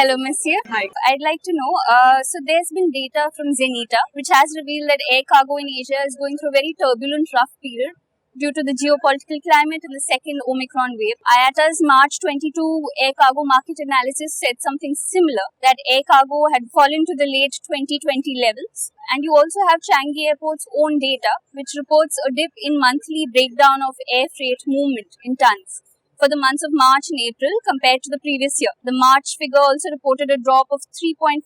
Hello, Monsieur. Hi. I'd like to know, so there's been data from Zenita which has revealed that air cargo in Asia is going through a very turbulent, rough period due to the geopolitical climate and the second Omicron wave. IATA's March 22 air cargo market analysis said something similar, that air cargo had fallen to the late 2020 levels. And you also have Changi Airport's own data, which reports a dip in monthly breakdown of air freight movement in tons for the months of March and April compared to the previous year. The March figure also reported a drop of 3.4%,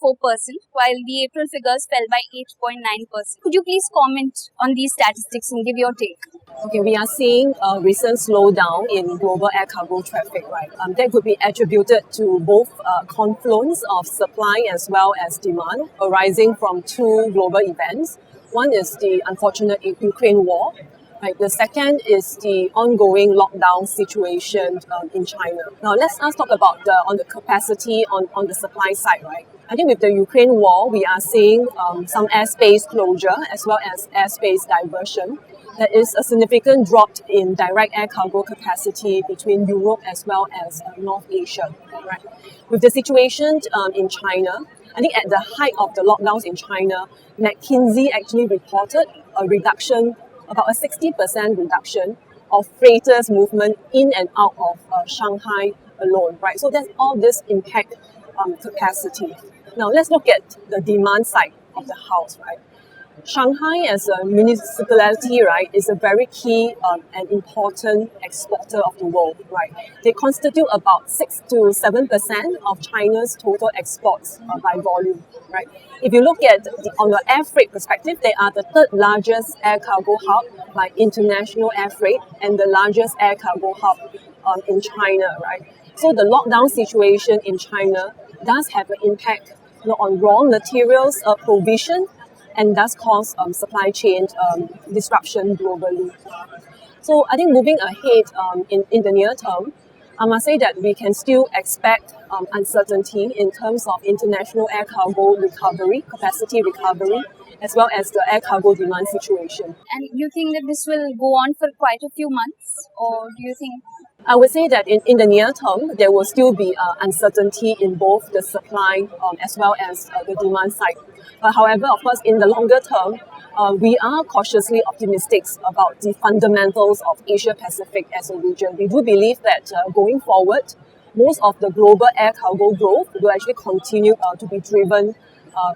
while the April figures fell by 8.9%. Could you please comment on these statistics and give your take? Okay, we are seeing a recent slowdown in global air cargo traffic, right? That could be attributed to both confluence of supply as well as demand arising from two global events. One is the unfortunate Ukraine war. Right. The second is the ongoing lockdown situation in China. Now, let's talk about the capacity on the supply side, right? I think with the Ukraine war, we are seeing some airspace closure as well as airspace diversion. There is a significant drop in direct air cargo capacity between Europe as well as North Asia, right? With the situation in China, I think at the height of the lockdowns in China, McKinsey actually reported a reduction, about a 60% reduction of freighters movement in and out of Shanghai alone, right? So that's all this impact capacity. Now let's look at the demand side of the house, right? Shanghai as a municipality, right, is a very key and important exporter of the world, right? They constitute about 6 to 7% of China's total exports by volume, right? If you look at on the air freight perspective, they are the third largest air cargo hub by international air freight and the largest air cargo hub in China, right? So the lockdown situation in China does have an impact on raw materials provision, and thus cause supply chain disruption globally. So I think moving ahead in the near term, I must say that we can still expect uncertainty in terms of international air cargo recovery, capacity recovery, as well as the air cargo demand situation. And you think that this will go on for quite a few months, or do you think? I would say that in the near term, there will still be uncertainty in both the supply as well as the demand side. However, of course, in the longer term, we are cautiously optimistic about the fundamentals of Asia Pacific as a region. We do believe that going forward, most of the global air cargo growth will actually continue to be driven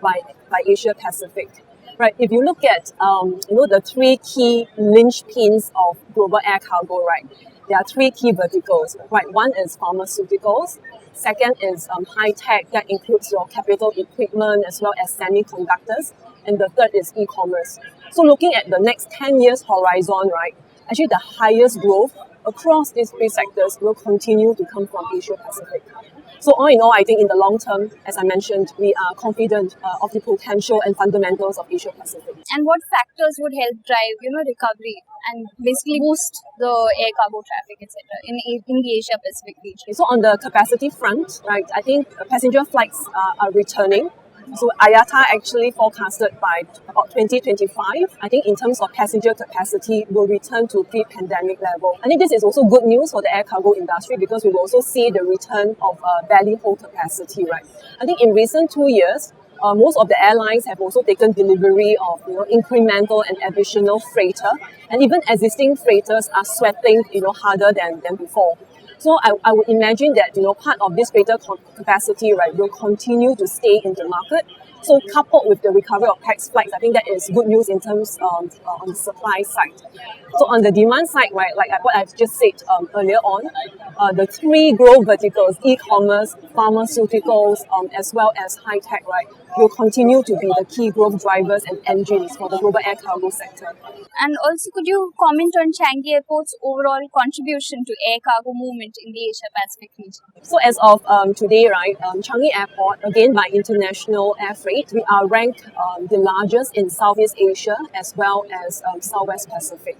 by Asia Pacific. Right. If you look at the three key linchpins of global air cargo, right? There are three key verticals, right? One is pharmaceuticals. Second is high tech, that includes your capital equipment as well as semiconductors. And the third is e-commerce. So looking at the next 10 years horizon, right? Actually, the highest growth across these three sectors will continue to come from Asia Pacific. So all in all, I think in the long term, as I mentioned, we are confident of the potential and fundamentals of Asia Pacific. And what factors would help drive, recovery and basically boost the air cargo traffic, etc. in the Asia Pacific region? So on the capacity front, right, I think passenger flights are returning. So IATA actually forecasted by about 2025, I think in terms of passenger capacity will return to pre-pandemic level. I think this is also good news for the air cargo industry because we will also see the return of belly hold capacity, right? I think in recent 2 years, most of the airlines have also taken delivery of incremental and additional freighter, and even existing freighters are sweating harder than before. So I would imagine that part of this freighter capacity, right, will continue to stay in the market. So coupled with the recovery of pax flights, I think that is good news in terms of on the supply side. So on the demand side, right, like what I've just said earlier on, the three growth verticals, e-commerce, pharmaceuticals, as well as high tech, right, will continue to be the key growth drivers and engines for the global air cargo sector. And also, could you comment on Changi Airport's overall contribution to air cargo movement in the Asia Pacific region? So as of today, right, Changi Airport, again by international air freight, we are ranked the largest in Southeast Asia as well as Southwest Pacific.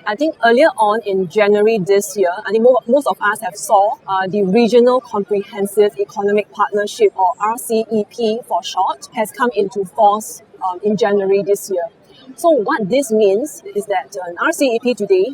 I think earlier on in January this year, I think most of us have saw the Regional Comprehensive Economic Partnership, or RCEP for short, has come into force in January this year. So what this means is that RCEP today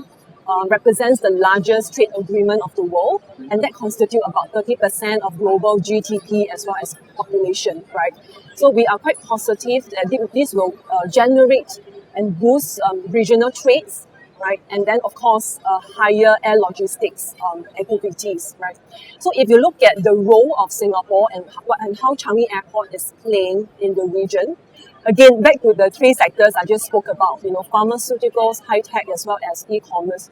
represents the largest trade agreement of the world, and that constitutes about 30% of global GDP as well as population, right? So we are quite positive that this will generate and boost regional trades, right? And then, of course, higher air logistics activities, right? So if you look at the role of Singapore and how Changi Airport is playing in the region, again, back to the three sectors I just spoke about, pharmaceuticals, high-tech, as well as e-commerce.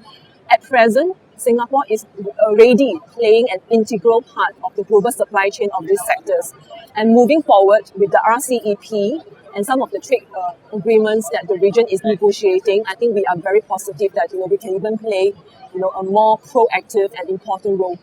At present, Singapore is already playing an integral part of the global supply chain of these sectors. And moving forward with the RCEP and some of the trade agreements that the region is negotiating, I think we are very positive that we can even play a more proactive and important role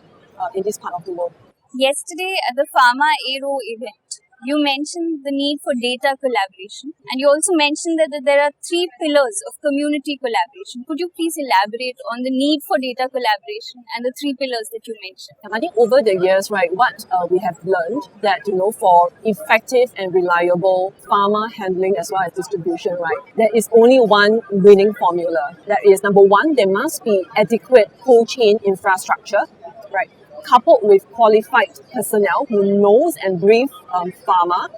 in this part of the world. Yesterday at the Pharma Aero event, you mentioned the need for data collaboration, and you also mentioned that there are 3 pillars of community collaboration. Could you please elaborate on the need for data collaboration and the 3 pillars that you mentioned? I think over the years, right, what we have learned that for effective and reliable pharma handling as well as distribution, right, there is only one winning formula. That is, number one, there must be adequate cold chain infrastructure, right, coupled with qualified personnel who knows and breathes pharma,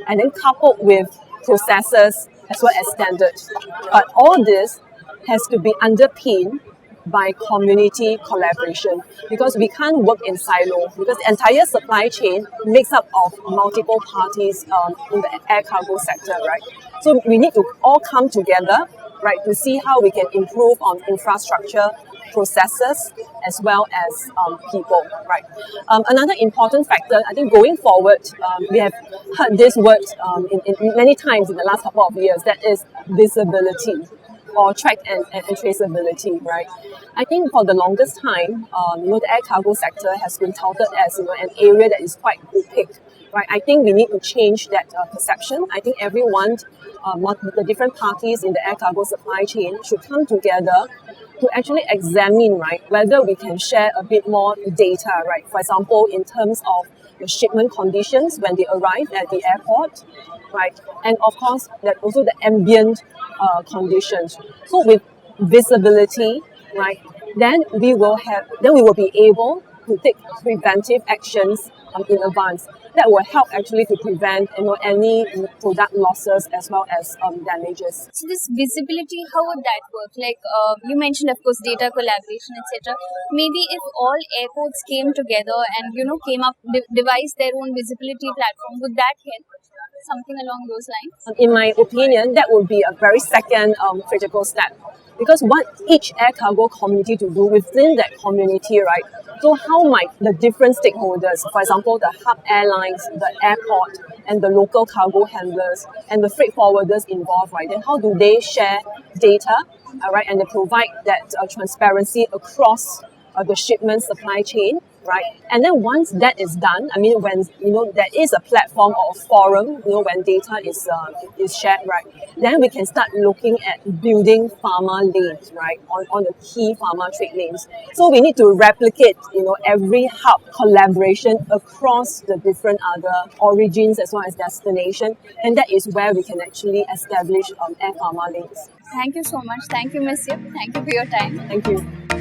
and then coupled with processes as well as standards. But all this has to be underpinned by community collaboration, because we can't work in silo, because the entire supply chain makes up of multiple parties in the air cargo sector, right? So we need to all come together, right, to see how we can improve on infrastructure, processes, as well as people, right? Another important factor, I think going forward, we have heard this word in many times in the last couple of years, that is visibility or track and traceability, right? I think for the longest time, the air cargo sector has been touted as an area that is quite opaque, right? I think we need to change that perception. I think everyone, the different parties in the air cargo supply chain should come together to actually examine, right, whether we can share a bit more data, right? For example, in terms of the shipment conditions when they arrive at the airport, right? And of course, that also the ambient conditions. So with visibility, right, then we will be able to take preventive actions in advance. That will help actually to prevent any product losses as well as damages. So this visibility, how would that work? Like you mentioned, of course, data collaboration, etc. Maybe if all airports came together and devised their own visibility platform, would that help? Something along those lines? In my opinion, that would be a very second critical step, because what each air cargo community to do within that community, right? So how might the different stakeholders, for example, the hub airlines, the airport, and the local cargo handlers, and the freight forwarders involved, right? Then how do they share data, right? And they provide that transparency across the shipment supply chain, right? And then once that is done, I mean, when there is a platform or a forum, when data is shared, right? Then we can start looking at building pharma lanes, right, on the key pharma trade lanes. So we need to replicate, every hub collaboration across the different other origins as well as destination, and that is where we can actually establish air pharma lanes. Thank you so much. Thank you, Ms. Yip. Thank you for your time. Thank you.